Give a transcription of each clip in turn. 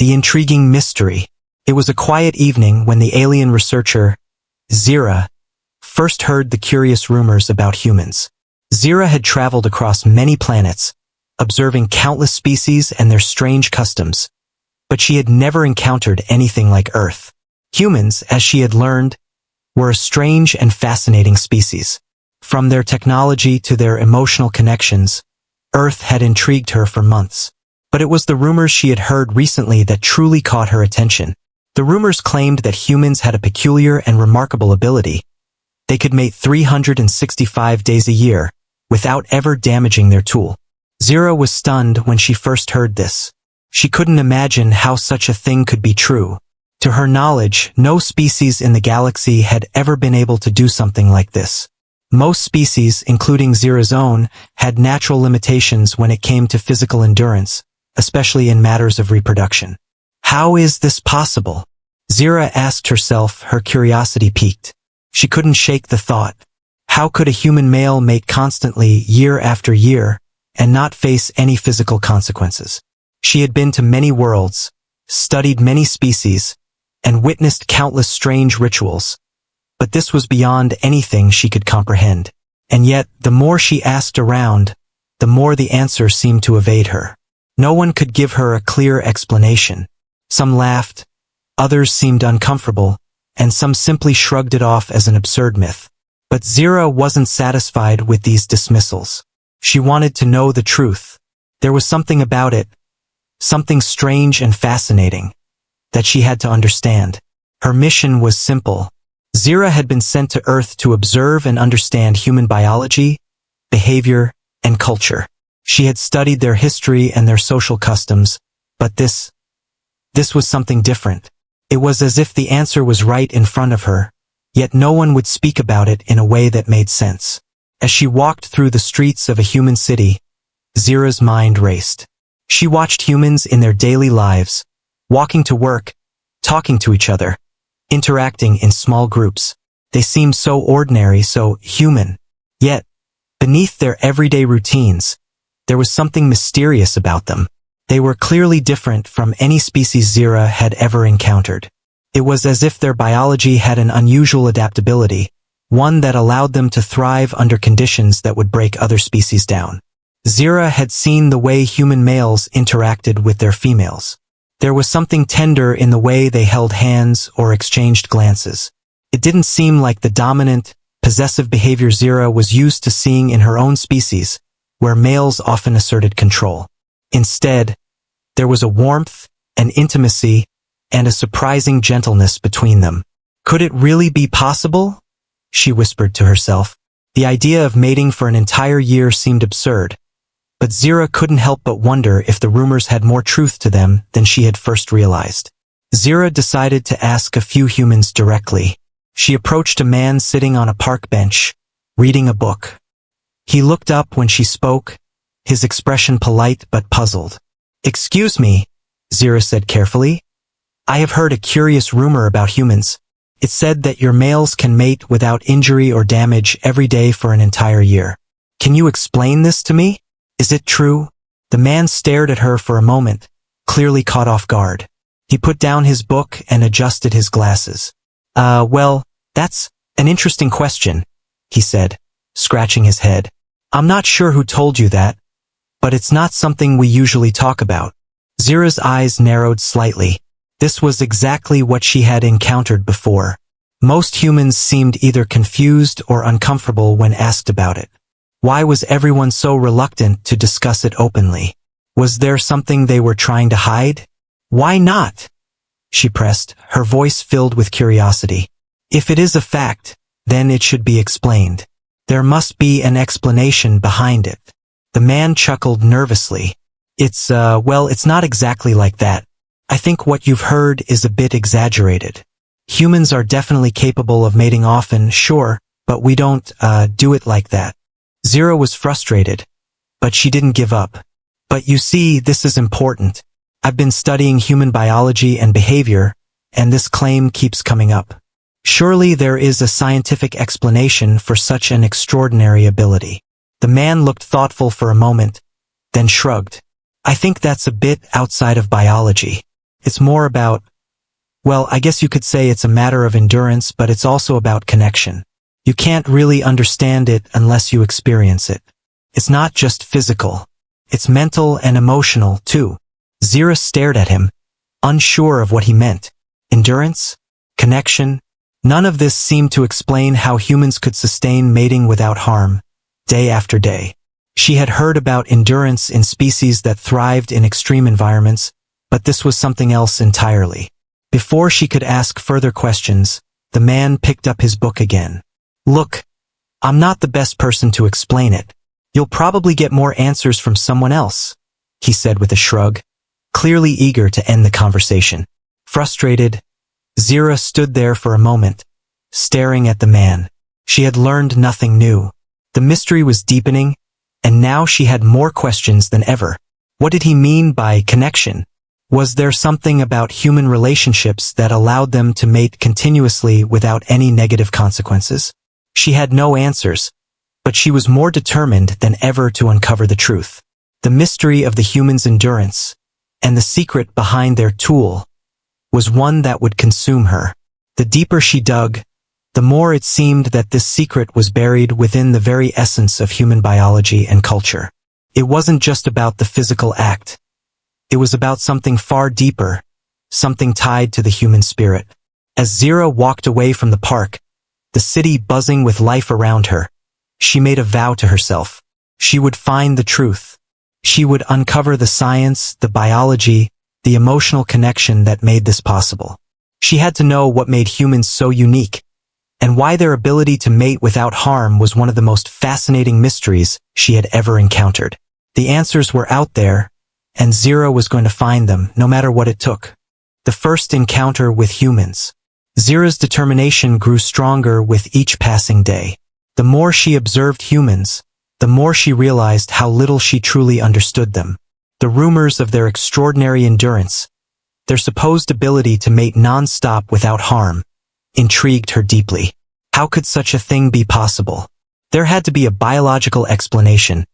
the intriguing mystery. It was a quiet evening when the alien researcher, Zira, first heard the curious rumors about humans. Zira had traveled across many planets, observing countless species and their strange customs, but she had never encountered anything like Earth. Humans, as she had learned, were a strange and fascinating species. From their technology to their emotional connections, Earth had intrigued her for months. But it was the rumors she had heard recently that truly caught her attention. The rumors claimed that humans had a peculiar and remarkable ability. They could mate 365 days a year, without ever damaging their tool. Zira was stunned when she first heard this. She couldn't imagine how such a thing could be true. To her knowledge, no species in the galaxy had ever been able to do something like this. Most species, including Zira's own, had natural limitations when it came to physical endurance, especially in matters of reproduction. How is this possible? Zira asked herself, her curiosity piqued. She couldn't shake the thought. How could a human male mate constantly, year after year, and not face any physical consequences? She had been to many worlds, studied many species, and witnessed countless strange rituals. But this was beyond anything she could comprehend. And yet, the more she asked around, the more the answer seemed to evade her. No one could give her a clear explanation. Some laughed, others seemed uncomfortable, and some simply shrugged it off as an absurd myth. But Zira wasn't satisfied with these dismissals. She wanted to know the truth. There was something about it, something strange and fascinating, that she had to understand. Her mission was simple. Zira had been sent to Earth to observe and understand human biology, behavior, and culture. She had studied their history and their social customs, but this was something different. It was as if the answer was right in front of her, yet no one would speak about it in a way that made sense. As she walked through the streets of a human city, Zira's mind raced. She watched humans in their daily lives, walking to work, talking to each other, interacting in small groups. They seemed so ordinary, so human. Yet, beneath their everyday routines, there was something mysterious about them. They were clearly different from any species Zira had ever encountered. It was as if their biology had an unusual adaptability, one that allowed them to thrive under conditions that would break other species down. Zira had seen the way human males interacted with their females. There was something tender in the way they held hands or exchanged glances. It didn't seem like the dominant, possessive behavior Zira was used to seeing in her own species, where males often asserted control. Instead, there was a warmth, an intimacy, and a surprising gentleness between them. Could it really be possible? She whispered to herself. The idea of mating for an entire year seemed absurd, but Zira couldn't help but wonder if the rumors had more truth to them than she had first realized. Zira decided to ask a few humans directly. She approached a man sitting on a park bench, reading a book. He looked up when she spoke, his expression polite but puzzled. "Excuse me," Zira said carefully. "I have heard a curious rumor about humans. It said that your males can mate without injury or damage every day for an entire year. Can you explain this to me? Is it true?" The man stared at her for a moment, clearly caught off guard. He put down his book and adjusted his glasses. Well, that's an interesting question," he said, scratching his head. "I'm not sure who told you that, but it's not something we usually talk about." Zira's eyes narrowed slightly. This was exactly what she had encountered before. Most humans seemed either confused or uncomfortable when asked about it. Why was everyone so reluctant to discuss it openly? Was there something they were trying to hide? "Why not?" she pressed, her voice filled with curiosity. "If it is a fact, then it should be explained. There must be an explanation behind it." The man chuckled nervously. It's not exactly like that. I think what you've heard is a bit exaggerated. Humans are definitely capable of mating often, sure, but we don't, do it like that." Zira was frustrated, but she didn't give up. "But you see, this is important. I've been studying human biology and behavior, and this claim keeps coming up. Surely there is a scientific explanation for such an extraordinary ability." The man looked thoughtful for a moment, then shrugged. "I think that's a bit outside of biology. It's more about, well, I guess you could say it's a matter of endurance, but it's also about connection. You can't really understand it unless you experience it. It's not just physical. It's mental and emotional, too. Zira stared at him, unsure of what he meant. Endurance? Connection? None of this seemed to explain how humans could sustain mating without harm, day after day. She had heard about endurance in species that thrived in extreme environments, but this was something else entirely. Before she could ask further questions, the man picked up his book again. Look, I'm not the best person to explain it. You'll probably get more answers from someone else, he said with a shrug, clearly eager to end the conversation. Frustrated, Zira stood there for a moment, staring at the man. She had learned nothing new. The mystery was deepening, and now she had more questions than ever. What did he mean by connection? Was there something about human relationships that allowed them to mate continuously without any negative consequences? She had no answers, but she was more determined than ever to uncover the truth. The mystery of the human's endurance, and the secret behind their tool, was one that would consume her. The deeper she dug, the more it seemed that this secret was buried within the very essence of human biology and culture. It wasn't just about the physical act. It was about something far deeper, something tied to the human spirit. As Zira walked away from the park, the city buzzing with life around her, she made a vow to herself. She would find the truth. She would uncover the science, the biology, the emotional connection that made this possible. She had to know what made humans so unique, and why their ability to mate without harm was one of the most fascinating mysteries she had ever encountered. The answers were out there, and Zira was going to find them, no matter what it took. The first encounter with humans. Zira's determination grew stronger with each passing day. The more she observed humans, the more she realized how little she truly understood them. The rumors of their extraordinary endurance, their supposed ability to mate non-stop without harm, intrigued her deeply. How could such a thing be possible? There had to be a biological explanation,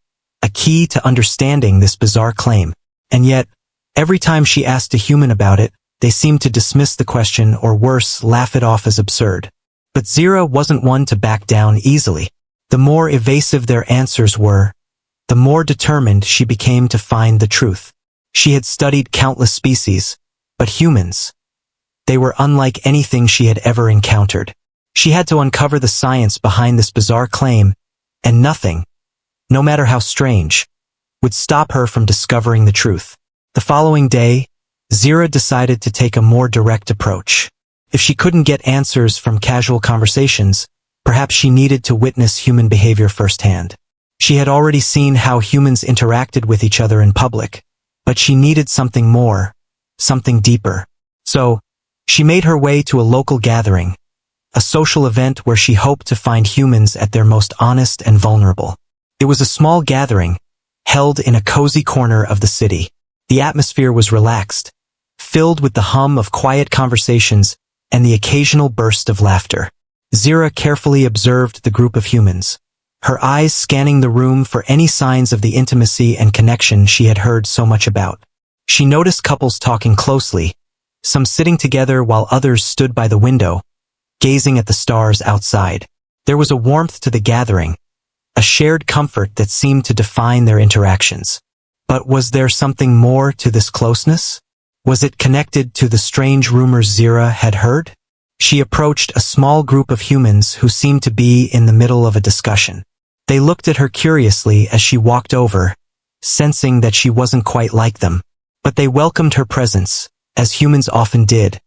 a key to understanding this bizarre claim. And yet, every time she asked a human about it, they seemed to dismiss the question or worse, laugh it off as absurd. But Zira wasn't one to back down easily. The more evasive their answers were, the more determined she became to find the truth. She had studied countless species, but humans, they were unlike anything she had ever encountered. She had to uncover the science behind this bizarre claim, and nothing, no matter how strange, would stop her from discovering the truth. The following day, Zira decided to take a more direct approach. If she couldn't get answers from casual conversations, perhaps she needed to witness human behavior firsthand. She had already seen how humans interacted with each other in public, but she needed something more, something deeper. So, she made her way to a local gathering, a social event where she hoped to find humans at their most honest and vulnerable. It was a small gathering, held in a cozy corner of the city. The atmosphere was relaxed, filled with the hum of quiet conversations and the occasional burst of laughter. Zira carefully observed the group of humans, her eyes scanning the room for any signs of the intimacy and connection she had heard so much about. She noticed couples talking closely, some sitting together while others stood by the window, gazing at the stars outside. There was a warmth to the gathering, a shared comfort that seemed to define their interactions. But was there something more to this closeness? Was it connected to the strange rumors Zira had heard? She approached a small group of humans who seemed to be in the middle of a discussion. They looked at her curiously as she walked over, sensing that she wasn't quite like them. But they welcomed her presence, as humans often did,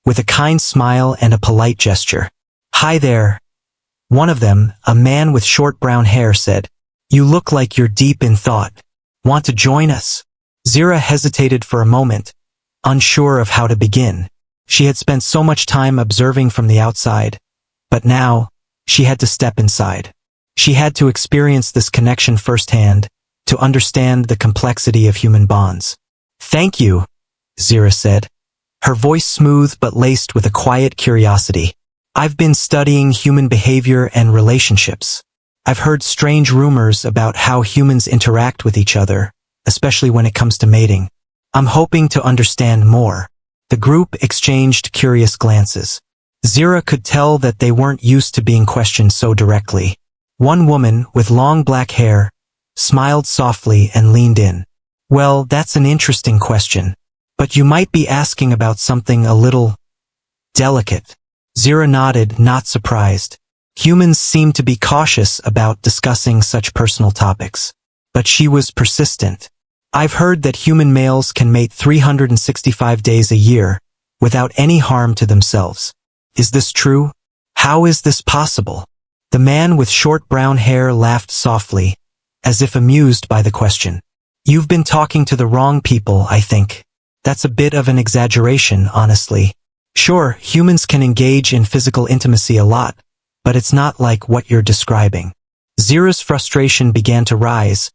with a kind smile and a polite gesture. "Hi there." One of them, a man with short brown hair, said, "You look like you're deep in thought. Want to join us?" Zira hesitated for a moment, unsure of how to begin. She had spent so much time observing from the outside, but now, she had to step inside. She had to experience this connection firsthand, to understand the complexity of human bonds. "Thank you," Zira said, her voice smooth but laced with a quiet curiosity. "I've been studying human behavior and relationships. I've heard strange rumors about how humans interact with each other, especially when it comes to mating. I'm hoping to understand more." The group exchanged curious glances. Zira could tell that they weren't used to being questioned so directly. One woman, with long black hair, smiled softly and leaned in. Well, that's an interesting question. But you might be asking about something a little delicate. Zira nodded, not surprised. Humans seem to be cautious about discussing such personal topics. But she was persistent. I've heard that human males can mate 365 days a year, without any harm to themselves. Is this true? How is this possible? The man with short brown hair laughed softly, as if amused by the question. You've been talking to the wrong people, I think. That's a bit of an exaggeration, honestly. Sure, humans can engage in physical intimacy a lot, but it's not like what you're describing. Zira's frustration began to rise,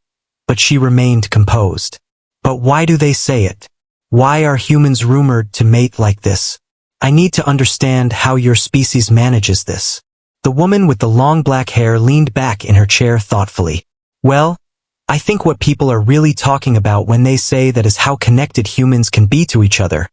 but she remained composed. But why do they say it? Why are humans rumored to mate like this? I need to understand how your species manages this. The woman with the long black hair leaned back in her chair thoughtfully. Well, I think what people are really talking about when they say that is how connected humans can be to each other.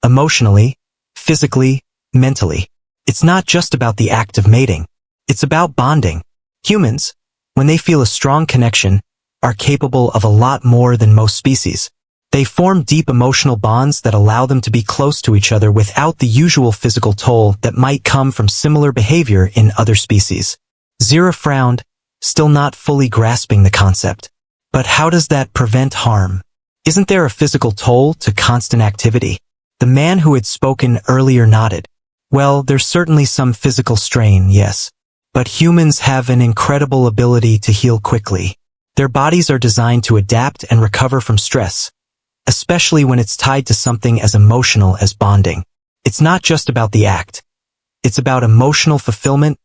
Emotionally, physically, mentally. It's not just about the act of mating. It's about bonding. Humans, when they feel a strong connection, are capable of a lot more than most species. They form deep emotional bonds that allow them to be close to each other without the usual physical toll that might come from similar behavior in other species. Zira frowned, still not fully grasping the concept. But how does that prevent harm? Isn't there a physical toll to constant activity? The man who had spoken earlier nodded. Well, there's certainly some physical strain, yes. But humans have an incredible ability to heal quickly. Their bodies are designed to adapt and recover from stress, especially when it's tied to something as emotional as bonding. It's not just about the act. It's about emotional fulfillment,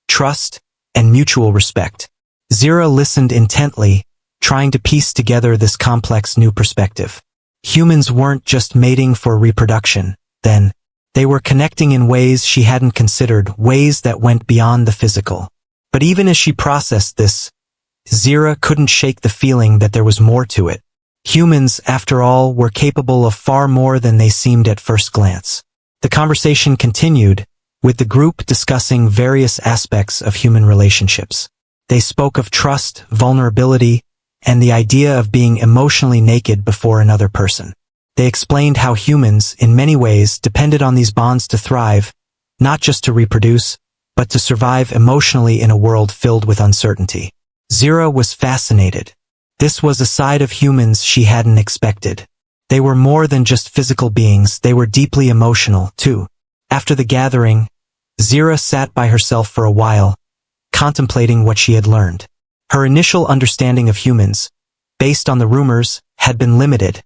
trust, and mutual respect. Zira listened intently, trying to piece together this complex new perspective. Humans weren't just mating for reproduction, then. They were connecting in ways she hadn't considered, ways that went beyond the physical. But even as she processed this, Zira couldn't shake the feeling that there was more to it. Humans, after all, were capable of far more than they seemed at first glance. The conversation continued, with the group discussing various aspects of human relationships. They spoke of trust, vulnerability, and the idea of being emotionally naked before another person. They explained how humans, in many ways, depended on these bonds to thrive, not just to reproduce, but to survive emotionally in a world filled with uncertainty. Zira was fascinated. This was a side of humans she hadn't expected. They were more than just physical beings, they were deeply emotional, too. After the gathering, Zira sat by herself for a while, contemplating what she had learned. Her initial understanding of humans, based on the rumors, had been limited,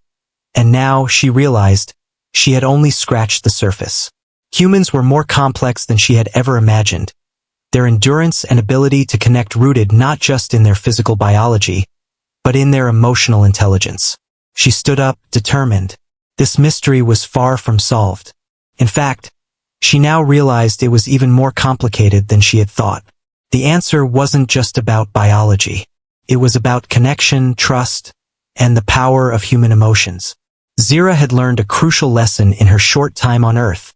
and now she realized she had only scratched the surface. Humans were more complex than she had ever imagined. Their endurance and ability to connect rooted not just in their physical biology, but in their emotional intelligence. She stood up, determined. This mystery was far from solved. In fact, she now realized it was even more complicated than she had thought. The answer wasn't just about biology. It was about connection, trust, and the power of human emotions. Zira had learned a crucial lesson in her short time on Earth.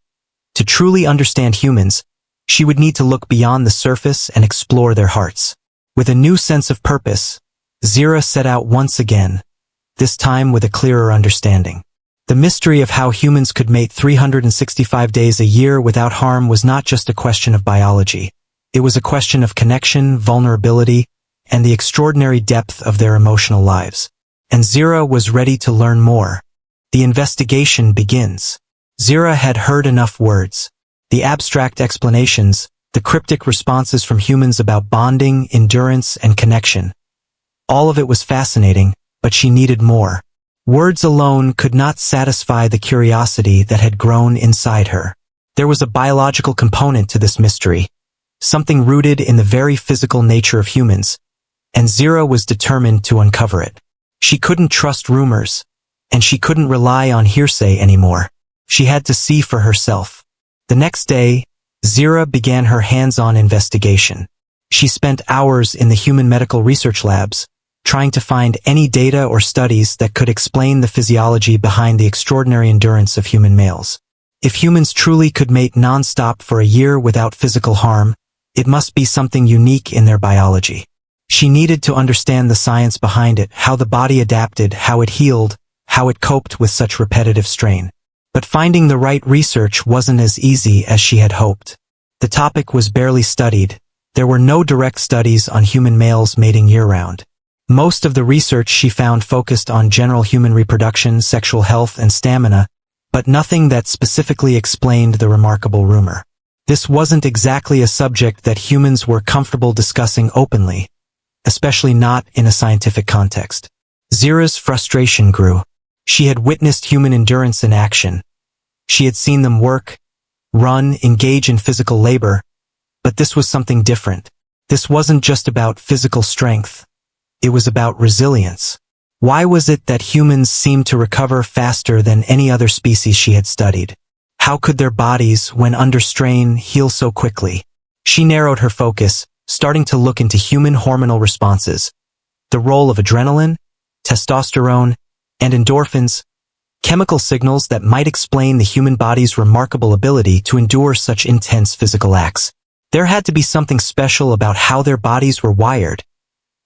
To truly understand humans, she would need to look beyond the surface and explore their hearts. With a new sense of purpose, Zira set out once again, this time with a clearer understanding. The mystery of how humans could mate 365 days a year without harm was not just a question of biology. It was a question of connection, vulnerability, and the extraordinary depth of their emotional lives. And Zira was ready to learn more. The investigation begins. Zira had heard enough words. The abstract explanations, the cryptic responses from humans about bonding, endurance, and connection. All of it was fascinating, but she needed more. Words alone could not satisfy the curiosity that had grown inside her. There was a biological component to this mystery, something rooted in the very physical nature of humans, and Zira was determined to uncover it. She couldn't trust rumors, and she couldn't rely on hearsay anymore. She had to see for herself. The next day, Zira began her hands-on investigation. She spent hours in the human medical research labs, trying to find any data or studies that could explain the physiology behind the extraordinary endurance of human males. If humans truly could mate non-stop for a year without physical harm, it must be something unique in their biology. She needed to understand the science behind it, how the body adapted, how it healed, how it coped with such repetitive strain. But finding the right research wasn't as easy as she had hoped. The topic was barely studied. There were no direct studies on human males mating year-round. Most of the research she found focused on general human reproduction, sexual health, and stamina, but nothing that specifically explained the remarkable rumor. This wasn't exactly a subject that humans were comfortable discussing openly, especially not in a scientific context. Zira's frustration grew. She had witnessed human endurance in action. She had seen them work, run, engage in physical labor, but this was something different. This wasn't just about physical strength. It was about resilience. Why was it that humans seemed to recover faster than any other species she had studied? How could their bodies, when under strain, heal so quickly? She narrowed her focus, starting to look into human hormonal responses, the role of adrenaline, testosterone, and endorphins, chemical signals that might explain the human body's remarkable ability to endure such intense physical acts. There had to be something special about how their bodies were wired,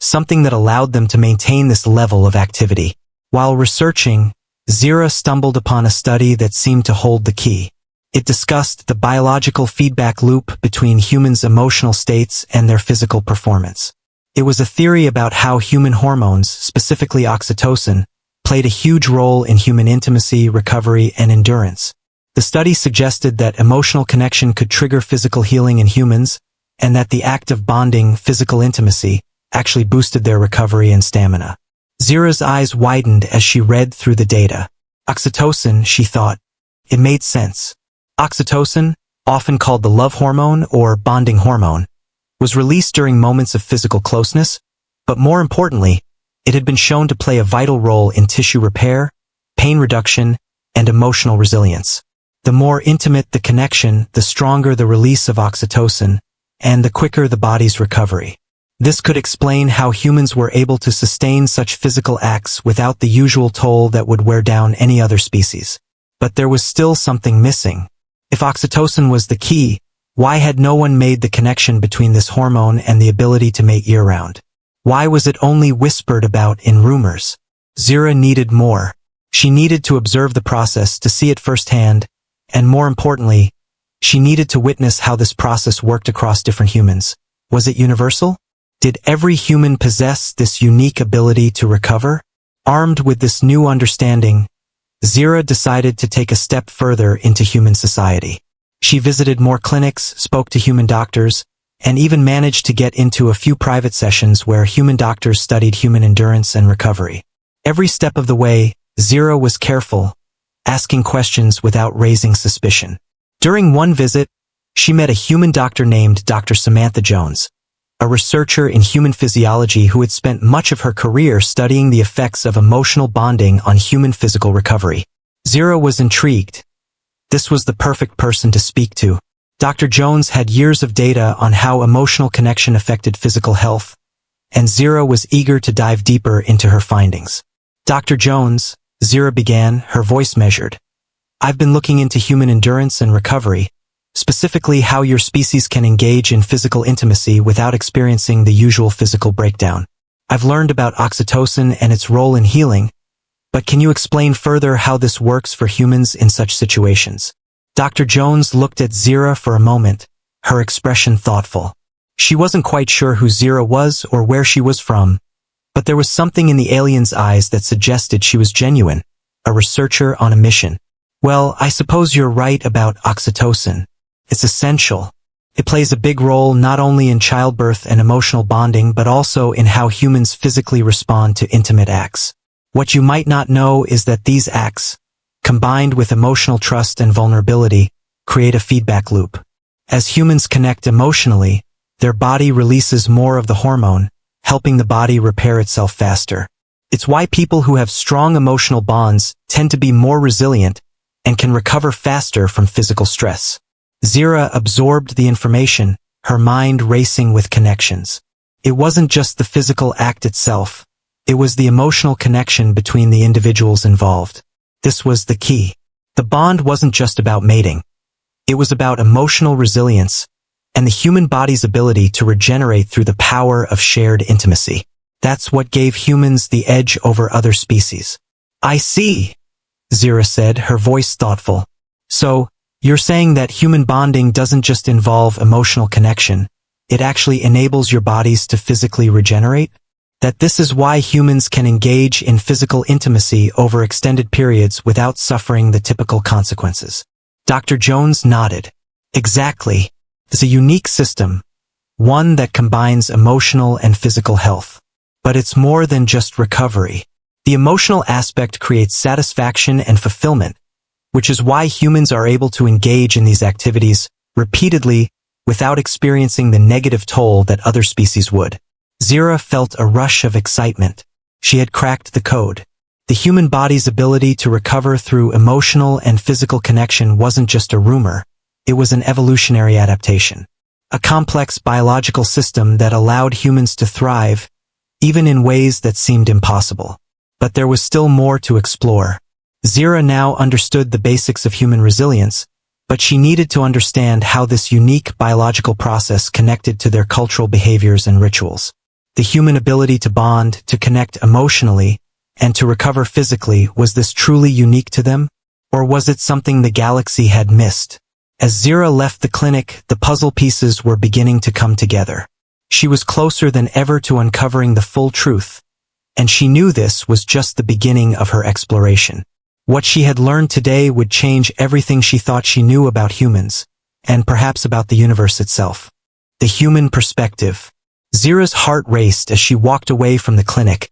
something that allowed them to maintain this level of activity. While researching, Zira stumbled upon a study that seemed to hold the key. It discussed the biological feedback loop between humans' emotional states and their physical performance. It was a theory about how human hormones, specifically oxytocin, played a huge role in human intimacy, recovery, and endurance. The study suggested that emotional connection could trigger physical healing in humans, and that the act of bonding, physical intimacy, actually boosted their recovery and stamina. Zira's eyes widened as she read through the data. Oxytocin, she thought. It made sense. Oxytocin, often called the love hormone or bonding hormone, was released during moments of physical closeness, but more importantly, it had been shown to play a vital role in tissue repair, pain reduction, and emotional resilience. The more intimate the connection, the stronger the release of oxytocin, and the quicker the body's recovery. This could explain how humans were able to sustain such physical acts without the usual toll that would wear down any other species. But there was still something missing. If oxytocin was the key, why had no one made the connection between this hormone and the ability to mate year-round? Why was it only whispered about in rumors? Zira needed more. She needed to observe the process, to see it firsthand, and more importantly, she needed to witness how this process worked across different humans. Was it universal? Did every human possess this unique ability to recover? Armed with this new understanding, Zira decided to take a step further into human society. She visited more clinics, spoke to human doctors, and even managed to get into a few private sessions where human doctors studied human endurance and recovery. Every step of the way, Zira was careful, asking questions without raising suspicion. During one visit, she met a human doctor named Dr. Samantha Jones, a researcher in human physiology who had spent much of her career studying the effects of emotional bonding on human physical recovery. Zira was intrigued. This was the perfect person to speak to. Dr. Jones had years of data on how emotional connection affected physical health, and Zira was eager to dive deeper into her findings. Dr. Jones, Zira began, her voice measured. I've been looking into human endurance and recovery, specifically how your species can engage in physical intimacy without experiencing the usual physical breakdown. I've learned about oxytocin and its role in healing, but can you explain further how this works for humans in such situations? Dr. Jones looked at Zira for a moment, her expression thoughtful. She wasn't quite sure who Zira was or where she was from, but there was something in the alien's eyes that suggested she was genuine, a researcher on a mission. Well, I suppose you're right about oxytocin. It's essential. It plays a big role not only in childbirth and emotional bonding but also in how humans physically respond to intimate acts. What you might not know is that these acts, combined with emotional trust and vulnerability, create a feedback loop. As humans connect emotionally, their body releases more of the hormone, helping the body repair itself faster. It's why people who have strong emotional bonds tend to be more resilient and can recover faster from physical stress. Zira absorbed the information, her mind racing with connections. It wasn't just the physical act itself. It was the emotional connection between the individuals involved. This was the key. The bond wasn't just about mating. It was about emotional resilience and the human body's ability to regenerate through the power of shared intimacy. That's what gave humans the edge over other species. I see, Zira said, her voice thoughtful. So, you're saying that human bonding doesn't just involve emotional connection, it actually enables your bodies to physically regenerate? That this is why humans can engage in physical intimacy over extended periods without suffering the typical consequences. Dr. Jones nodded. Exactly. It's a unique system, one that combines emotional and physical health. But it's more than just recovery. The emotional aspect creates satisfaction and fulfillment, which is why humans are able to engage in these activities repeatedly without experiencing the negative toll that other species would. Zira felt a rush of excitement. She had cracked the code. The human body's ability to recover through emotional and physical connection wasn't just a rumor, it was an evolutionary adaptation. A complex biological system that allowed humans to thrive, even in ways that seemed impossible. But there was still more to explore. Zira now understood the basics of human resilience, but she needed to understand how this unique biological process connected to their cultural behaviors and rituals. The human ability to bond, to connect emotionally, and to recover physically, was this truly unique to them? Or was it something the galaxy had missed? As Zira left the clinic, the puzzle pieces were beginning to come together. She was closer than ever to uncovering the full truth, and she knew this was just the beginning of her exploration. What she had learned today would change everything she thought she knew about humans, and perhaps about the universe itself. The human perspective. Zira's heart raced as she walked away from the clinic,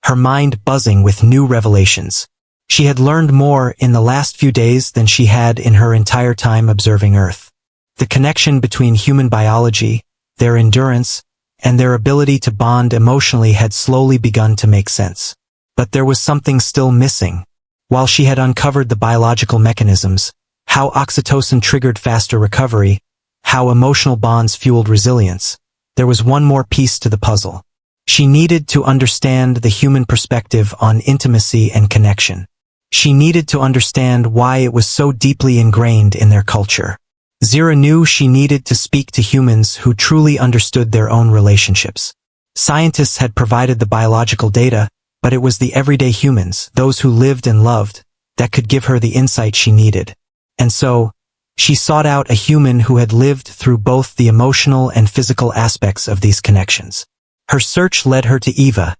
her mind buzzing with new revelations. She had learned more in the last few days than she had in her entire time observing Earth. The connection between human biology, their endurance, and their ability to bond emotionally had slowly begun to make sense. But there was something still missing. While she had uncovered the biological mechanisms, how oxytocin triggered faster recovery, how emotional bonds fueled resilience, there was one more piece to the puzzle. She needed to understand the human perspective on intimacy and connection. She needed to understand why it was so deeply ingrained in their culture. Zira knew she needed to speak to humans who truly understood their own relationships. Scientists had provided the biological data, but it was the everyday humans, those who lived and loved, that could give her the insight she needed. And so, she sought out a human who had lived through both the emotional and physical aspects of these connections. Her search led her to Eva,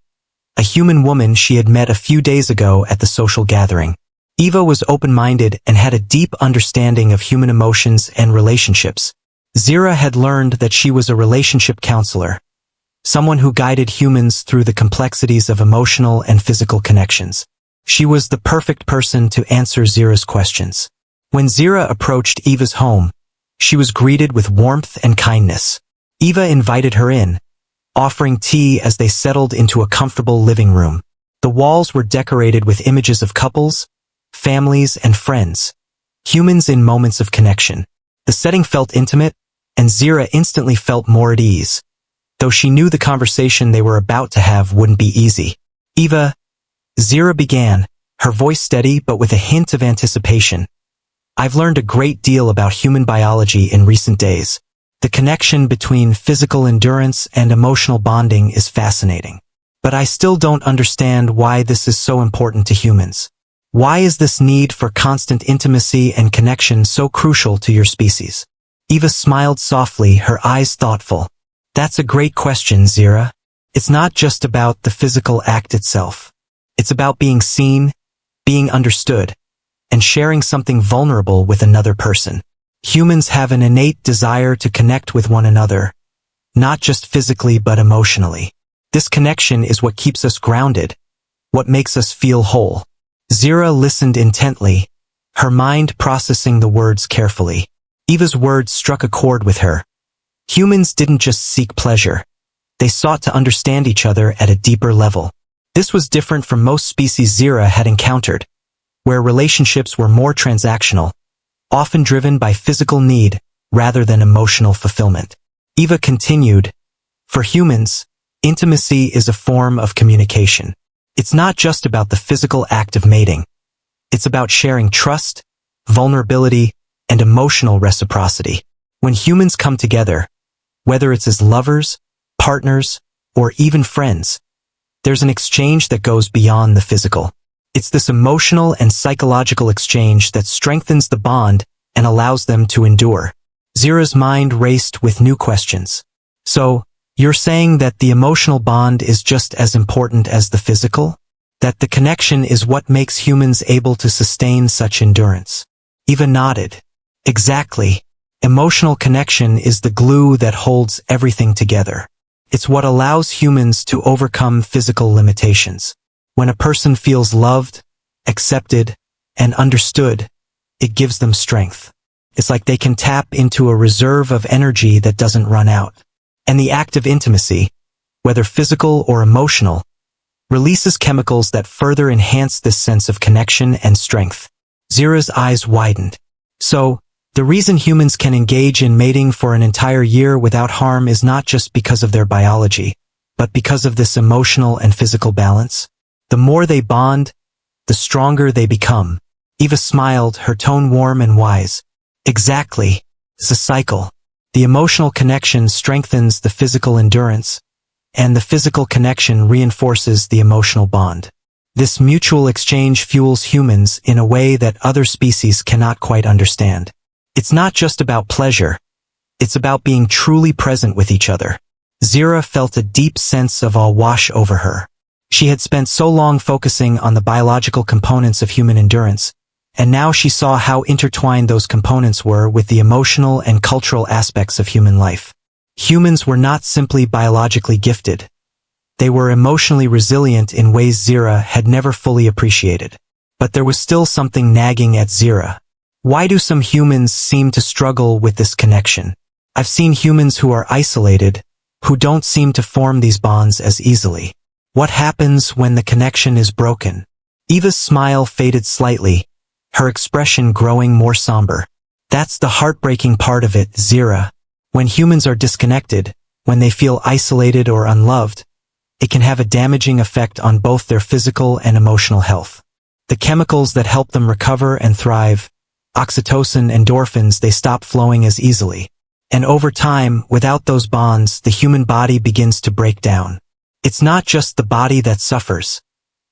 a human woman she had met a few days ago at the social gathering. Eva was open-minded and had a deep understanding of human emotions and relationships. Zira had learned that she was a relationship counselor, someone who guided humans through the complexities of emotional and physical connections. She was the perfect person to answer Zira's questions. When Zira approached Eva's home, she was greeted with warmth and kindness. Eva invited her in, offering tea as they settled into a comfortable living room. The walls were decorated with images of couples, families, and friends, humans in moments of connection. The setting felt intimate, and Zira instantly felt more at ease, though she knew the conversation they were about to have wouldn't be easy. Eva, Zira began, her voice steady but with a hint of anticipation. I've learned a great deal about human biology in recent days. The connection between physical endurance and emotional bonding is fascinating. But I still don't understand why this is so important to humans. Why is this need for constant intimacy and connection so crucial to your species? Eva smiled softly, her eyes thoughtful. That's a great question, Zira. It's not just about the physical act itself. It's about being seen, being understood, and sharing something vulnerable with another person. Humans have an innate desire to connect with one another, not just physically but emotionally. This connection is what keeps us grounded, what makes us feel whole. Zira listened intently, her mind processing the words carefully. Eva's words struck a chord with her. Humans didn't just seek pleasure. They sought to understand each other at a deeper level. This was different from most species Zira had encountered, where relationships were more transactional, often driven by physical need rather than emotional fulfillment. Eva continued, for humans, Intimacy is a form of communication. It's not just about the physical act of mating. It's about sharing trust, vulnerability, and emotional reciprocity. When humans come together, whether it's as lovers, partners, or even friends, there's an exchange that goes beyond the physical. It's this emotional and psychological exchange that strengthens the bond and allows them to endure. Zira's mind raced with new questions. So, you're saying that the emotional bond is just as important as the physical? That the connection is what makes humans able to sustain such endurance? Eva nodded. Exactly. Emotional connection is the glue that holds everything together. It's what allows humans to overcome physical limitations. When a person feels loved, accepted, and understood, it gives them strength. It's like they can tap into a reserve of energy that doesn't run out. And the act of intimacy, whether physical or emotional, releases chemicals that further enhance this sense of connection and strength. Zira's eyes widened. So, the reason humans can engage in mating for an entire year without harm is not just because of their biology, but because of this emotional and physical balance. The more they bond, the stronger they become. Eva smiled, her tone warm and wise. Exactly. It's a cycle. The emotional connection strengthens the physical endurance, and the physical connection reinforces the emotional bond. This mutual exchange fuels humans in a way that other species cannot quite understand. It's not just about pleasure. It's about being truly present with each other. Zira felt a deep sense of awe wash over her. She had spent so long focusing on the biological components of human endurance, and now she saw how intertwined those components were with the emotional and cultural aspects of human life. Humans were not simply biologically gifted. They were emotionally resilient in ways Zira had never fully appreciated. But there was still something nagging at Zira. Why do some humans seem to struggle with this connection? I've seen humans who are isolated, who don't seem to form these bonds as easily. What happens when the connection is broken? Eva's smile faded slightly, her expression growing more somber. That's the heartbreaking part of it, Zira. When humans are disconnected, when they feel isolated or unloved, it can have a damaging effect on both their physical and emotional health. The chemicals that help them recover and thrive, oxytocin, endorphins, they stop flowing as easily. And over time, without those bonds, the human body begins to break down. It's not just the body that suffers.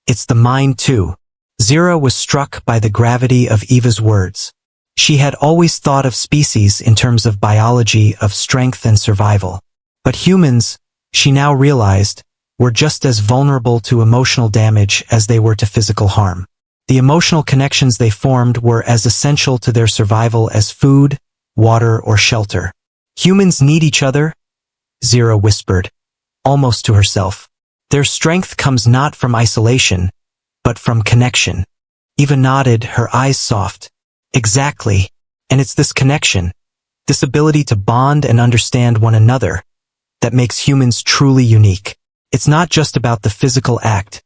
It's the mind too. Zira was struck by the gravity of Eva's words. She had always thought of species in terms of biology, of strength and survival. But humans, she now realized, were just as vulnerable to emotional damage as they were to physical harm. The emotional connections they formed were as essential to their survival as food, water, or shelter. Humans need each other, Zira whispered, almost to herself. Their strength comes not from isolation, but from connection. Eva nodded, her eyes soft. Exactly. And it's this connection, this ability to bond and understand one another, that makes humans truly unique. It's not just about the physical act.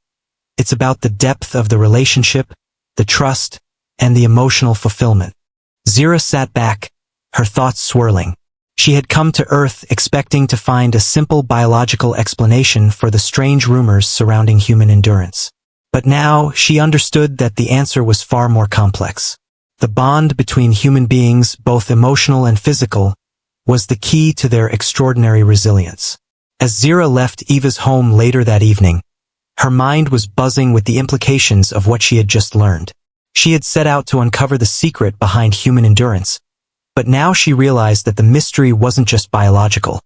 It's about the depth of the relationship, the trust, and the emotional fulfillment. Zira sat back, her thoughts swirling. She had come to Earth expecting to find a simple biological explanation for the strange rumors surrounding human endurance. But now she understood that the answer was far more complex. The bond between human beings, both emotional and physical, was the key to their extraordinary resilience. As Zira left Eva's home later that evening, her mind was buzzing with the implications of what she had just learned. She had set out to uncover the secret behind human endurance, but now she realized that the mystery wasn't just biological.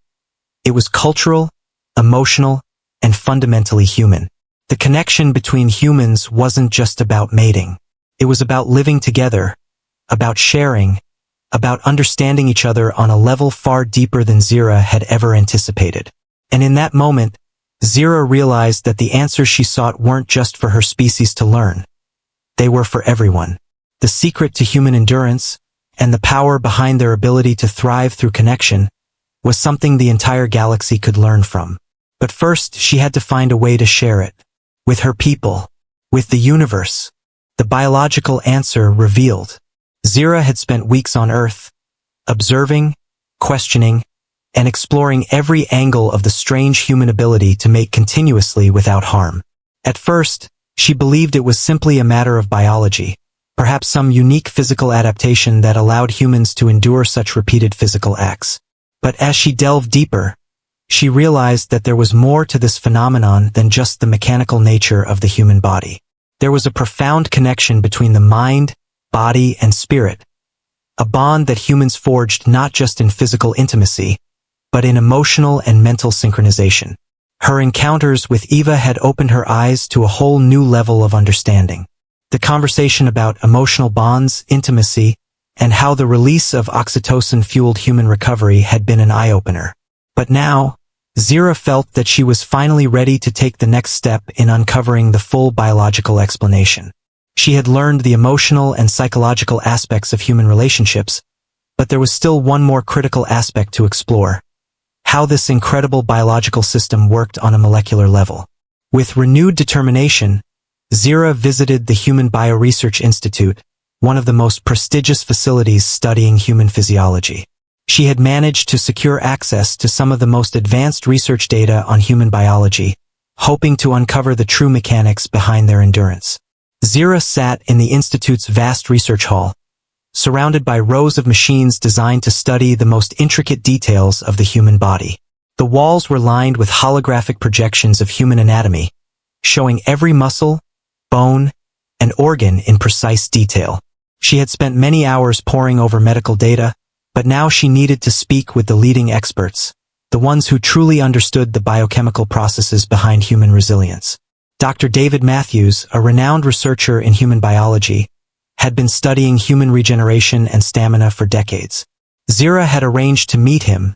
It was cultural, emotional, and fundamentally human. The connection between humans wasn't just about mating. It was about living together, about sharing, about understanding each other on a level far deeper than Zira had ever anticipated. And in that moment, Zira realized that the answers she sought weren't just for her species to learn. They were for everyone. The secret to human endurance, and the power behind their ability to thrive through connection, was something the entire galaxy could learn from. But first, she had to find a way to share it. With her people. With the universe. The biological answer revealed. Zira had spent weeks on Earth, observing, questioning, and exploring every angle of the strange human ability to mate continuously without harm. At first, she believed it was simply a matter of biology, perhaps some unique physical adaptation that allowed humans to endure such repeated physical acts. But as she delved deeper, she realized that there was more to this phenomenon than just the mechanical nature of the human body. There was a profound connection between the mind, body, and spirit, a bond that humans forged not just in physical intimacy, but in emotional and mental synchronization. Her encounters with Eva had opened her eyes to a whole new level of understanding. The conversation about emotional bonds, intimacy, and how the release of oxytocin fueled human recovery had been an eye-opener. But now, Zira felt that she was finally ready to take the next step in uncovering the full biological explanation. She had learned the emotional and psychological aspects of human relationships, but there was still one more critical aspect to explore: how this incredible biological system worked on a molecular level. With renewed determination, Zira visited the Human Bioresearch Institute, one of the most prestigious facilities studying human physiology. She had managed to secure access to some of the most advanced research data on human biology, hoping to uncover the true mechanics behind their endurance. Zira sat in the institute's vast research hall, surrounded by rows of machines designed to study the most intricate details of the human body. The walls were lined with holographic projections of human anatomy, showing every muscle, bone, and organ in precise detail. She had spent many hours poring over medical data, but now she needed to speak with the leading experts, the ones who truly understood the biochemical processes behind human resilience. Dr. David Matthews, a renowned researcher in human biology, had been studying human regeneration and stamina for decades. Zira had arranged to meet him,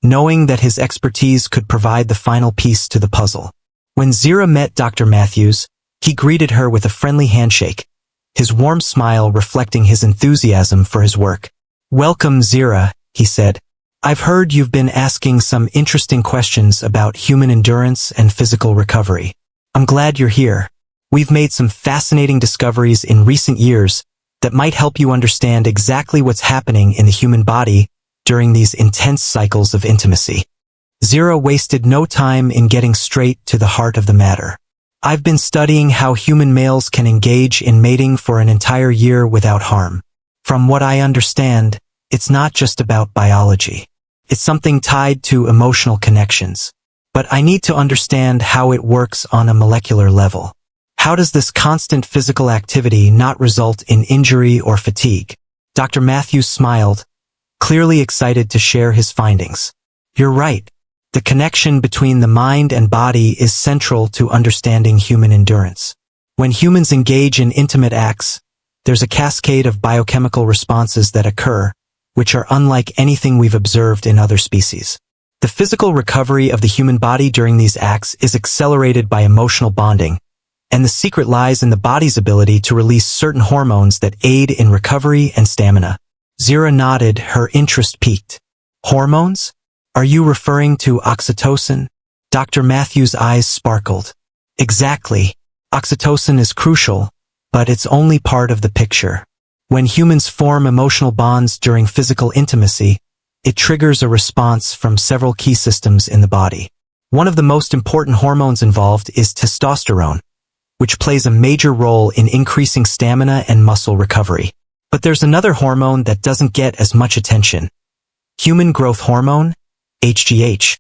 knowing that his expertise could provide the final piece to the puzzle. When Zira met Dr. Matthews, he greeted her with a friendly handshake, his warm smile reflecting his enthusiasm for his work. "Welcome, Zira," he said. "I've heard you've been asking some interesting questions about human endurance and physical recovery. I'm glad you're here. We've made some fascinating discoveries in recent years that might help you understand exactly what's happening in the human body during these intense cycles of intimacy." Zira wasted no time in getting straight to the heart of the matter. "I've been studying how human males can engage in mating for an entire year without harm. From what I understand, it's not just about biology. It's something tied to emotional connections. But I need to understand how it works on a molecular level. How does this constant physical activity not result in injury or fatigue?" Dr. Matthews smiled, clearly excited to share his findings. "You're right. The connection between the mind and body is central to understanding human endurance. When humans engage in intimate acts, there's a cascade of biochemical responses that occur, which are unlike anything we've observed in other species. The physical recovery of the human body during these acts is accelerated by emotional bonding, and the secret lies in the body's ability to release certain hormones that aid in recovery and stamina." Zira nodded, her interest piqued. "Hormones? Are you referring to oxytocin?" Dr. Matthews' eyes sparkled. "Exactly. Oxytocin is crucial, but it's only part of the picture. When humans form emotional bonds during physical intimacy, it triggers a response from several key systems in the body. One of the most important hormones involved is testosterone, which plays a major role in increasing stamina and muscle recovery. But there's another hormone that doesn't get as much attention: human growth hormone, HGH.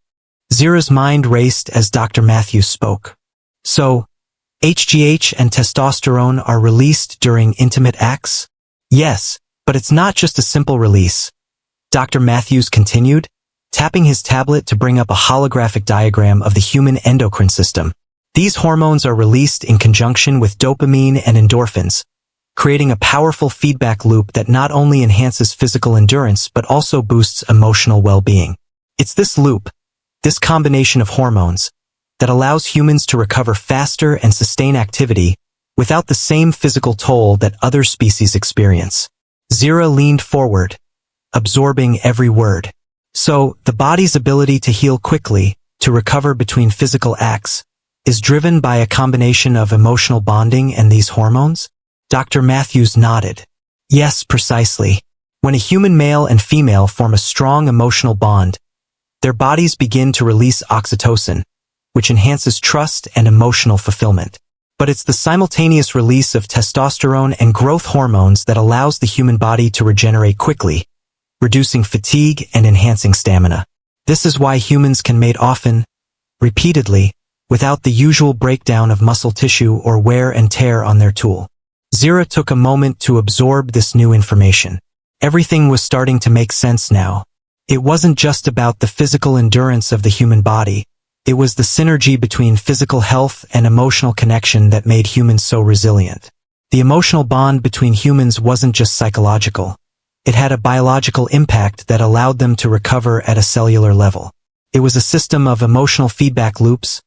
Zira's mind raced as Dr. Matthews spoke. "So, HGH and testosterone are released during intimate acts?" "Yes, but it's not just a simple release," Dr. Matthews continued, tapping his tablet to bring up a holographic diagram of the human endocrine system. "These hormones are released in conjunction with dopamine and endorphins, creating a powerful feedback loop that not only enhances physical endurance but also boosts emotional well-being. It's this loop, this combination of hormones, that allows humans to recover faster and sustain activity without the same physical toll that other species experience." Zira leaned forward, absorbing every word. "So, the body's ability to heal quickly, to recover between physical acts, is driven by a combination of emotional bonding and these hormones?" Dr. Matthews nodded. "Yes, precisely. When a human male and female form a strong emotional bond, Their bodies begin to release oxytocin, which enhances trust and emotional fulfillment. But it's the simultaneous release of testosterone and growth hormones that allows the human body to regenerate quickly, reducing fatigue and enhancing stamina. This is why humans can mate often, repeatedly, without the usual breakdown of muscle tissue or wear and tear on their tool. Zira took a moment to absorb this new information. Everything was starting to make sense now. It wasn't just about the physical endurance of the human body. It was the synergy between physical health and emotional connection that made humans so resilient. The emotional bond between humans wasn't just psychological. It had a biological impact that allowed them to recover at a cellular level. It was a system of emotional feedback loops,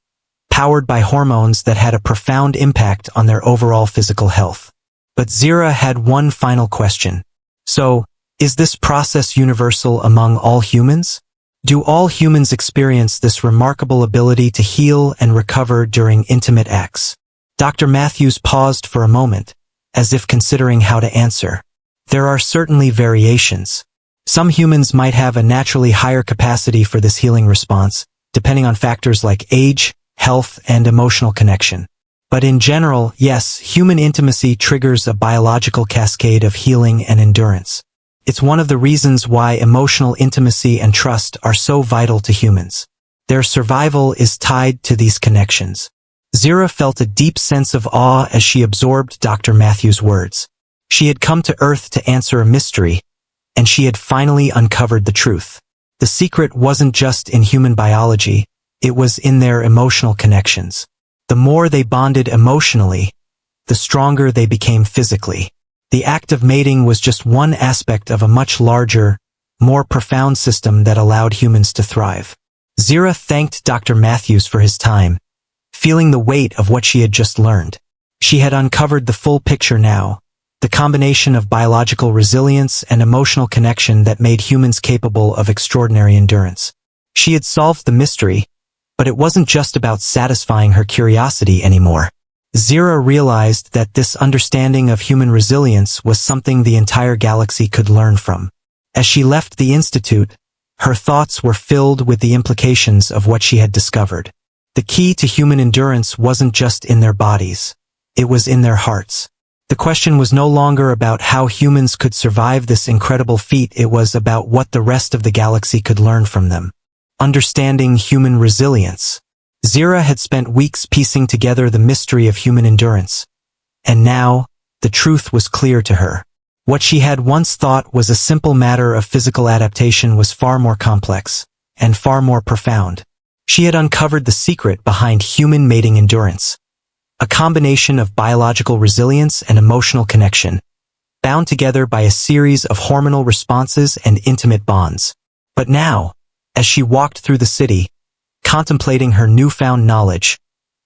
powered by hormones that had a profound impact on their overall physical health. But Zira had one final question. So, is this process universal among all humans? Do all humans experience this remarkable ability to heal and recover during intimate acts? Dr. Matthews paused for a moment, as if considering how to answer. There are certainly variations. Some humans might have a naturally higher capacity for this healing response, depending on factors like age, health, and emotional connection. But in general, yes, human intimacy triggers a biological cascade of healing and endurance. It's one of the reasons why emotional intimacy and trust are so vital to humans. Their survival is tied to these connections. Zira felt a deep sense of awe as she absorbed Dr. Matthews' words. She had come to Earth to answer a mystery, and she had finally uncovered the truth. The secret wasn't just in human biology, it was in their emotional connections. The more they bonded emotionally, the stronger they became physically. The act of mating was just one aspect of a much larger, more profound system that allowed humans to thrive. Zira thanked Dr. Matthews for his time, feeling the weight of what she had just learned. She had uncovered the full picture now, the combination of biological resilience and emotional connection that made humans capable of extraordinary endurance. She had solved the mystery, but it wasn't just about satisfying her curiosity anymore. Zira realized that this understanding of human resilience was something the entire galaxy could learn from. As she left the institute, her thoughts were filled with the implications of what she had discovered. The key to human endurance wasn't just in their bodies. It was in their hearts. The question was no longer about how humans could survive this incredible feat, it was about what the rest of the galaxy could learn from them. Understanding human resilience. Zira had spent weeks piecing together the mystery of human endurance, and now, the truth was clear to her. What she had once thought was a simple matter of physical adaptation was far more complex, and far more profound. She had uncovered the secret behind human mating endurance, a combination of biological resilience and emotional connection, bound together by a series of hormonal responses and intimate bonds. But now, as she walked through the city, contemplating her newfound knowledge,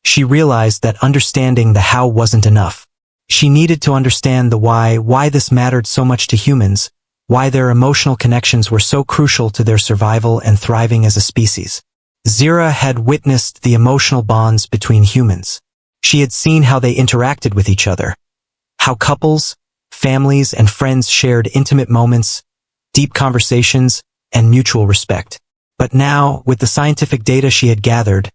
she realized that understanding the how wasn't enough. She needed to understand the why this mattered so much to humans, why their emotional connections were so crucial to their survival and thriving as a species. Zira had witnessed the emotional bonds between humans. She had seen how they interacted with each other, how couples, families, and friends shared intimate moments, deep conversations, and mutual respect. But now, with the scientific data she had gathered,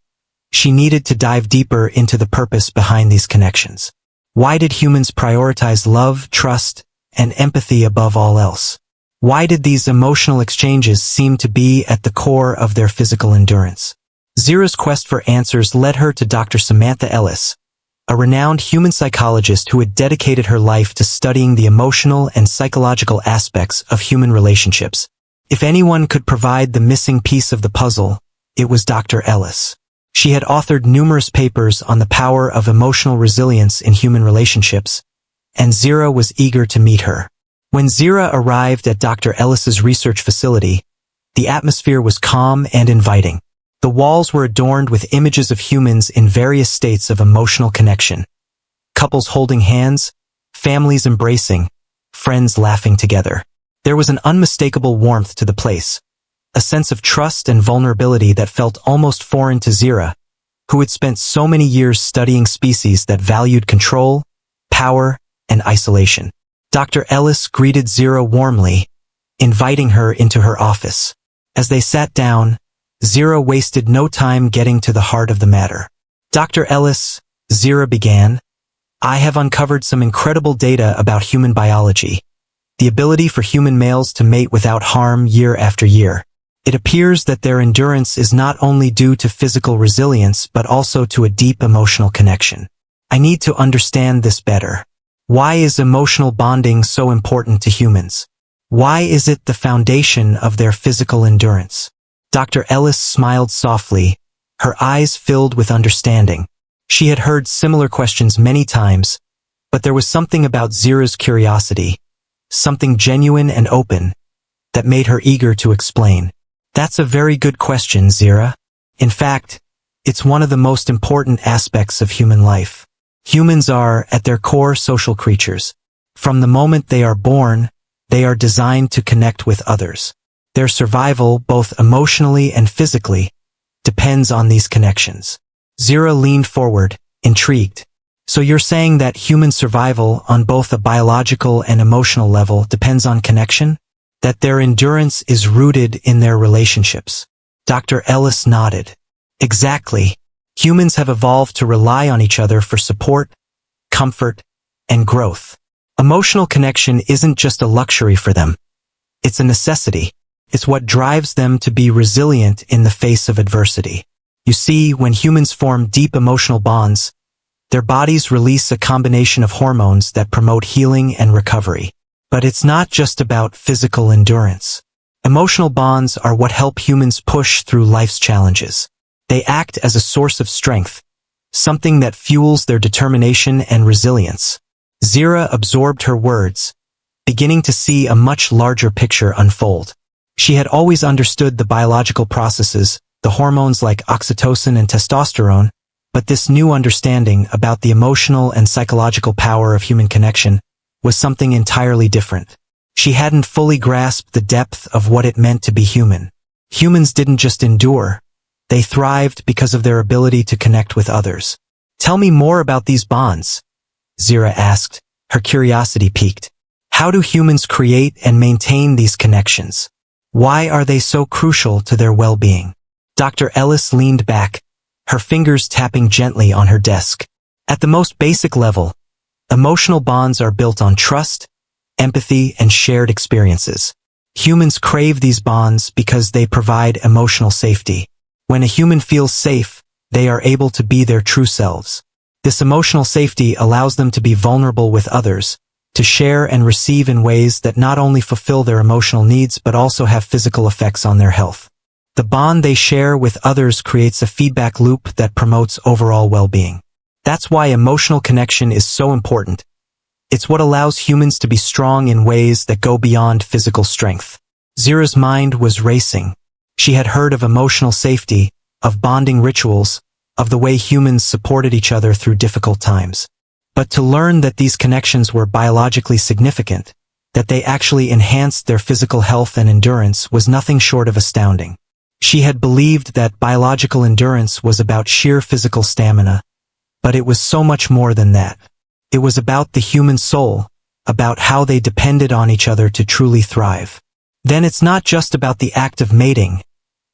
she needed to dive deeper into the purpose behind these connections. Why did humans prioritize love, trust, and empathy above all else? Why did these emotional exchanges seem to be at the core of their physical endurance? Zira's quest for answers led her to Dr. Samantha Ellis, a renowned human psychologist who had dedicated her life to studying the emotional and psychological aspects of human relationships. If anyone could provide the missing piece of the puzzle, it was Dr. Ellis. She had authored numerous papers on the power of emotional resilience in human relationships, and Zira was eager to meet her. When Zira arrived at Dr. Ellis's research facility, the atmosphere was calm and inviting. The walls were adorned with images of humans in various states of emotional connection. Couples holding hands, families embracing, friends laughing together. There was an unmistakable warmth to the place, a sense of trust and vulnerability that felt almost foreign to Zira, who had spent so many years studying species that valued control, power, and isolation. Dr. Ellis greeted Zira warmly, inviting her into her office. As they sat down, Zira wasted no time getting to the heart of the matter. Dr. Ellis, Zira began, I have uncovered some incredible data about human biology. The ability for human males to mate without harm year after year. It appears that their endurance is not only due to physical resilience but also to a deep emotional connection. I need to understand this better. Why is emotional bonding so important to humans? Why is it the foundation of their physical endurance? Dr. Ellis smiled softly, her eyes filled with understanding. She had heard similar questions many times, but there was something about Zira's curiosity, something genuine and open, that made her eager to explain. That's a very good question, Zira. In fact, it's one of the most important aspects of human life. Humans are, at their core, social creatures. From the moment they are born, they are designed to connect with others. Their survival, both emotionally and physically, depends on these connections. Zira leaned forward, intrigued. So you're saying that human survival on both a biological and emotional level depends on connection? That their endurance is rooted in their relationships? Dr. Ellis nodded. Exactly. Humans have evolved to rely on each other for support, comfort, and growth. Emotional connection isn't just a luxury for them. It's a necessity. It's what drives them to be resilient in the face of adversity. You see, when humans form deep emotional bonds, their bodies release a combination of hormones that promote healing and recovery. But it's not just about physical endurance. Emotional bonds are what help humans push through life's challenges. They act as a source of strength, something that fuels their determination and resilience. Zira absorbed her words, beginning to see a much larger picture unfold. She had always understood the biological processes, the hormones like oxytocin and testosterone, but this new understanding about the emotional and psychological power of human connection was something entirely different. She hadn't fully grasped the depth of what it meant to be human. Humans didn't just endure, they thrived because of their ability to connect with others. Tell me more about these bonds, Zira asked, her curiosity piqued. How do humans create and maintain these connections? Why are they so crucial to their well-being? Dr. Ellis leaned back, her fingers tapping gently on her desk. At the most basic level, emotional bonds are built on trust, empathy, and shared experiences. Humans crave these bonds because they provide emotional safety. When a human feels safe, they are able to be their true selves. This emotional safety allows them to be vulnerable with others, to share and receive in ways that not only fulfill their emotional needs but also have physical effects on their health. The bond they share with others creates a feedback loop that promotes overall well-being. That's why emotional connection is so important. It's what allows humans to be strong in ways that go beyond physical strength. Zira's mind was racing. She had heard of emotional safety, of bonding rituals, of the way humans supported each other through difficult times. But to learn that these connections were biologically significant, that they actually enhanced their physical health and endurance, was nothing short of astounding. She had believed that biological endurance was about sheer physical stamina, but it was so much more than that. It was about the human soul, about how they depended on each other to truly thrive. Then it's not just about the act of mating,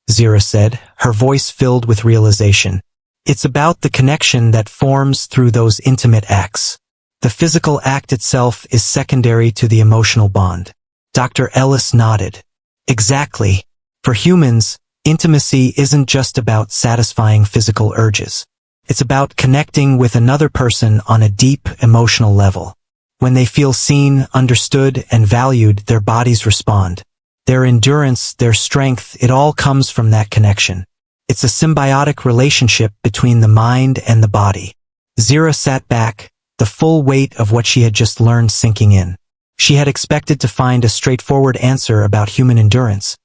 Zira said, her voice filled with realization. It's about the connection that forms through those intimate acts. The physical act itself is secondary to the emotional bond. Dr. Ellis nodded. Exactly. For humans, intimacy isn't just about satisfying physical urges. It's about connecting with another person on a deep emotional level. When they feel seen, understood, and valued, their bodies respond. Their endurance, their strength, it all comes from that connection. It's a symbiotic relationship between the mind and the body. Zira sat back, the full weight of what she had just learned sinking in. She had expected to find a straightforward answer about human endurance,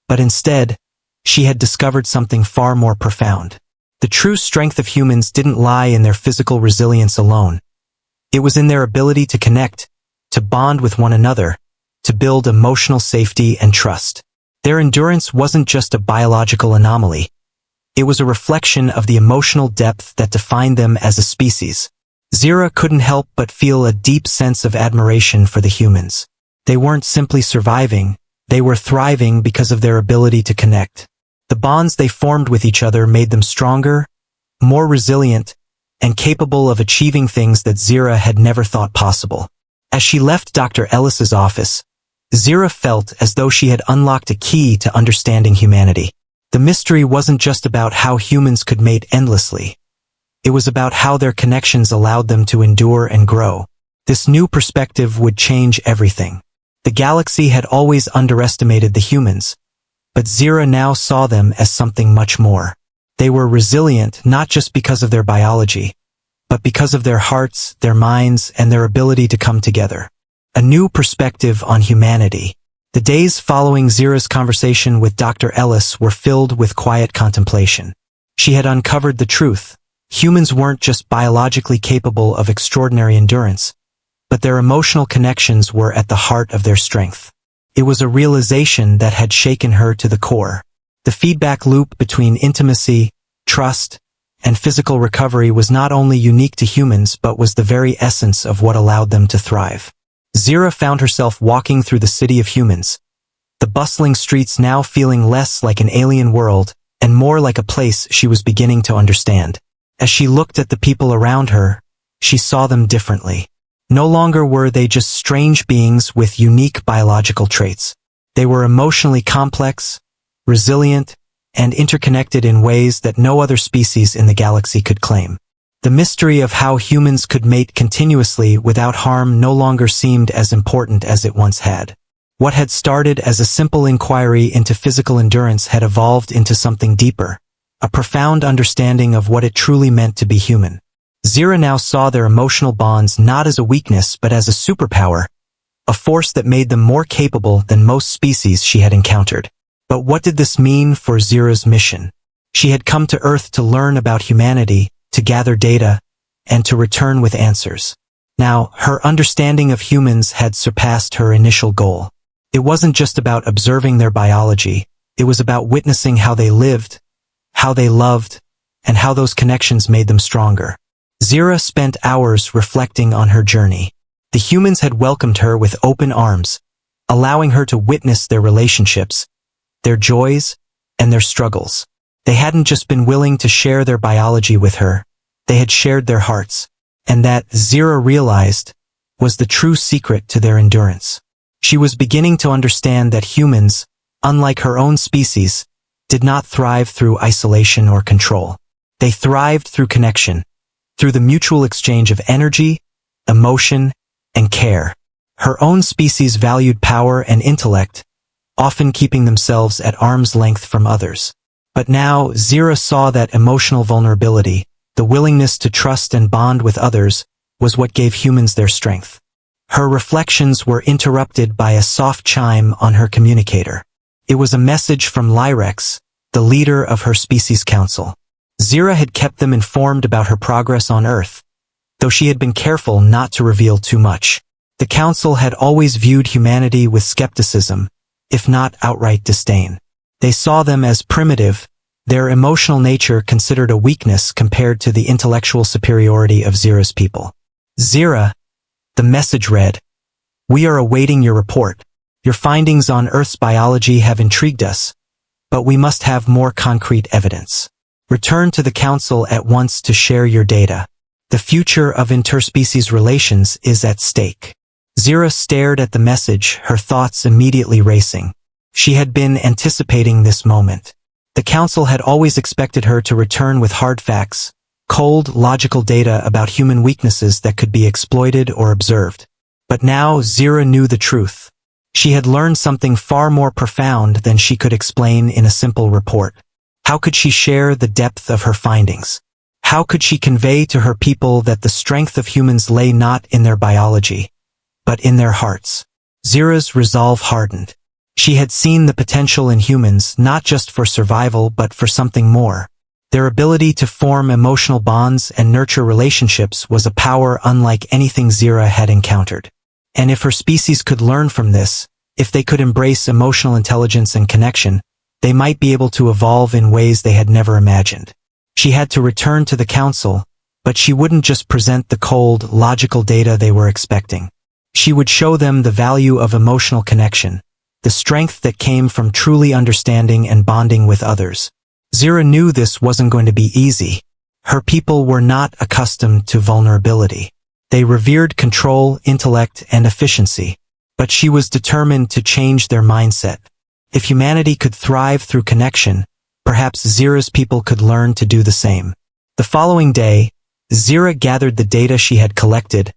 but instead, she had discovered something far more profound. The true strength of humans didn't lie in their physical resilience alone. It was in their ability to connect, to bond with one another, to build emotional safety and trust. Their endurance wasn't just a biological anomaly. It was a reflection of the emotional depth that defined them as a species. Zira couldn't help but feel a deep sense of admiration for the humans. They weren't simply surviving, they were thriving because of their ability to connect. The bonds they formed with each other made them stronger, more resilient, and capable of achieving things that Zira had never thought possible. As she left Dr. Ellis's office, Zira felt as though she had unlocked a key to understanding humanity. The mystery wasn't just about how humans could mate endlessly. It was about how their connections allowed them to endure and grow. This new perspective would change everything. The galaxy had always underestimated the humans, but Zira now saw them as something much more. They were resilient not just because of their biology, but because of their hearts, their minds, and their ability to come together. A new perspective on humanity. The days following Zira's conversation with Dr. Ellis were filled with quiet contemplation. She had uncovered the truth. Humans weren't just biologically capable of extraordinary endurance, but their emotional connections were at the heart of their strength. It was a realization that had shaken her to the core. The feedback loop between intimacy, trust, and physical recovery was not only unique to humans but was the very essence of what allowed them to thrive. Zira found herself walking through the city of humans, the bustling streets now feeling less like an alien world and more like a place she was beginning to understand. As she looked at the people around her, she saw them differently. No longer were they just strange beings with unique biological traits. They were emotionally complex, resilient, and interconnected in ways that no other species in the galaxy could claim. The mystery of how humans could mate continuously without harm no longer seemed as important as it once had. What had started as a simple inquiry into physical endurance had evolved into something deeper, a profound understanding of what it truly meant to be human. Zira now saw their emotional bonds not as a weakness but as a superpower, a force that made them more capable than most species she had encountered. But what did this mean for Zira's mission? She had come to Earth to learn about humanity, to gather data, and to return with answers. Now, her understanding of humans had surpassed her initial goal. It wasn't just about observing their biology, it was about witnessing how they lived, how they loved, and how those connections made them stronger. Zira spent hours reflecting on her journey. The humans had welcomed her with open arms, allowing her to witness their relationships, their joys, and their struggles. They hadn't just been willing to share their biology with her, they had shared their hearts, and that, Zira realized, was the true secret to their endurance. She was beginning to understand that humans, unlike her own species, did not thrive through isolation or control. They thrived through connection, through the mutual exchange of energy, emotion, and care. Her own species valued power and intellect, often keeping themselves at arm's length from others. But now, Zira saw that emotional vulnerability, the willingness to trust and bond with others, was what gave humans their strength. Her reflections were interrupted by a soft chime on her communicator. It was a message from Lyrex, the leader of her species council. Zira had kept them informed about her progress on Earth, though she had been careful not to reveal too much. The council had always viewed humanity with skepticism, if not outright disdain. They saw them as primitive, their emotional nature considered a weakness compared to the intellectual superiority of Zira's people. Zira, the message read, "We are awaiting your report. Your findings on Earth's biology have intrigued us, but we must have more concrete evidence. Return to the Council at once to share your data. The future of interspecies relations is at stake." Zira stared at the message, her thoughts immediately racing. She had been anticipating this moment. The Council had always expected her to return with hard facts, cold, logical data about human weaknesses that could be exploited or observed. But now Zira knew the truth. She had learned something far more profound than she could explain in a simple report. How could she share the depth of her findings? How could she convey to her people that the strength of humans lay not in their biology, but in their hearts? Zira's resolve hardened. She had seen the potential in humans not just for survival but for something more. Their ability to form emotional bonds and nurture relationships was a power unlike anything Zira had encountered. And if her species could learn from this, if they could embrace emotional intelligence and connection, they might be able to evolve in ways they had never imagined. She had to return to the Council, but she wouldn't just present the cold, logical data they were expecting. She would show them the value of emotional connection, the strength that came from truly understanding and bonding with others. Zira knew this wasn't going to be easy. Her people were not accustomed to vulnerability. They revered control, intellect, and efficiency. But she was determined to change their mindset. If humanity could thrive through connection, perhaps Zira's people could learn to do the same. The following day, Zira gathered the data she had collected,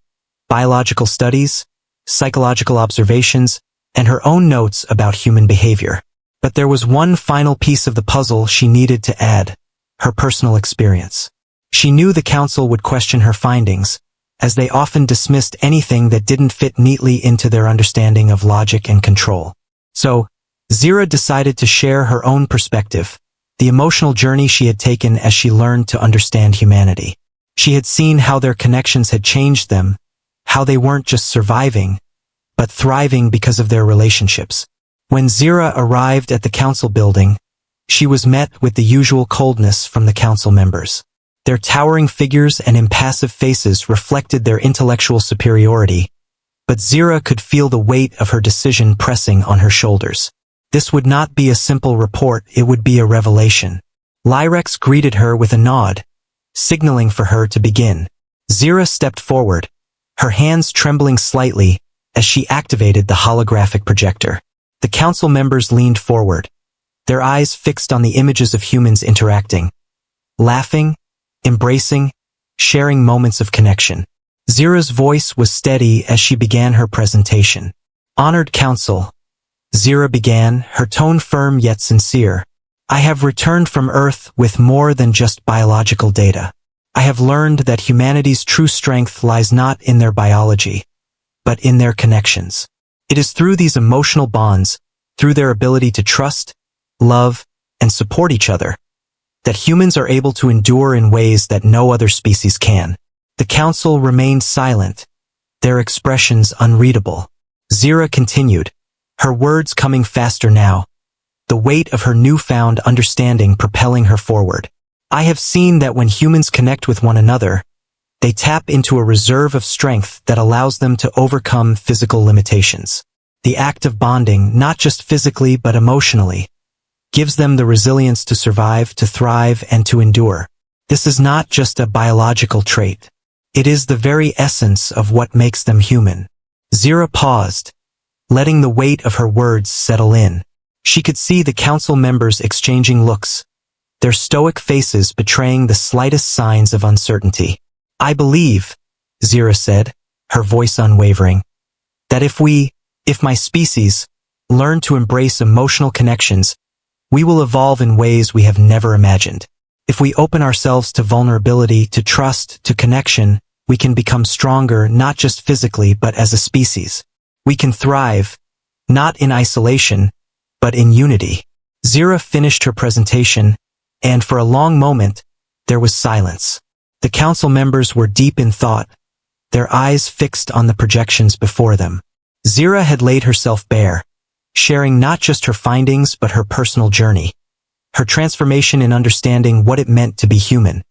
biological studies, psychological observations, and her own notes about human behavior. But there was one final piece of the puzzle she needed to add: her personal experience. She knew the council would question her findings, as they often dismissed anything that didn't fit neatly into their understanding of logic and control. So, Zira decided to share her own perspective, the emotional journey she had taken as she learned to understand humanity. She had seen how their connections had changed them, how they weren't just surviving, but thriving because of their relationships. When Zira arrived at the council building, she was met with the usual coldness from the council members. Their towering figures and impassive faces reflected their intellectual superiority, but Zira could feel the weight of her decision pressing on her shoulders. This would not be a simple report, it would be a revelation. Lyrex greeted her with a nod, signaling for her to begin. Zira stepped forward, her hands trembling slightly as she activated the holographic projector. The council members leaned forward, their eyes fixed on the images of humans interacting, laughing, embracing, sharing moments of connection. Zira's voice was steady as she began her presentation. "Honored Council," Zira began, her tone firm yet sincere. "I have returned from Earth with more than just biological data. I have learned that humanity's true strength lies not in their biology, but in their connections. It is through these emotional bonds, through their ability to trust, love, and support each other, that humans are able to endure in ways that no other species can." The council remained silent, their expressions unreadable. Zira continued, her words coming faster now, the weight of her newfound understanding propelling her forward. "I have seen that when humans connect with one another, they tap into a reserve of strength that allows them to overcome physical limitations. The act of bonding, not just physically but emotionally, gives them the resilience to survive, to thrive, and to endure. This is not just a biological trait. It is the very essence of what makes them human." Zira paused, letting the weight of her words settle in. She could see the council members exchanging looks, their stoic faces betraying the slightest signs of uncertainty. "I believe," Zira said, her voice unwavering, "that if my species, learn to embrace emotional connections, we will evolve in ways we have never imagined. If we open ourselves to vulnerability, to trust, to connection, we can become stronger not just physically but as a species. We can thrive, not in isolation, but in unity." Zira finished her presentation, and for a long moment, there was silence. The council members were deep in thought, their eyes fixed on the projections before them. Zira had laid herself bare, sharing not just her findings but her personal journey, her transformation in understanding what it meant to be human.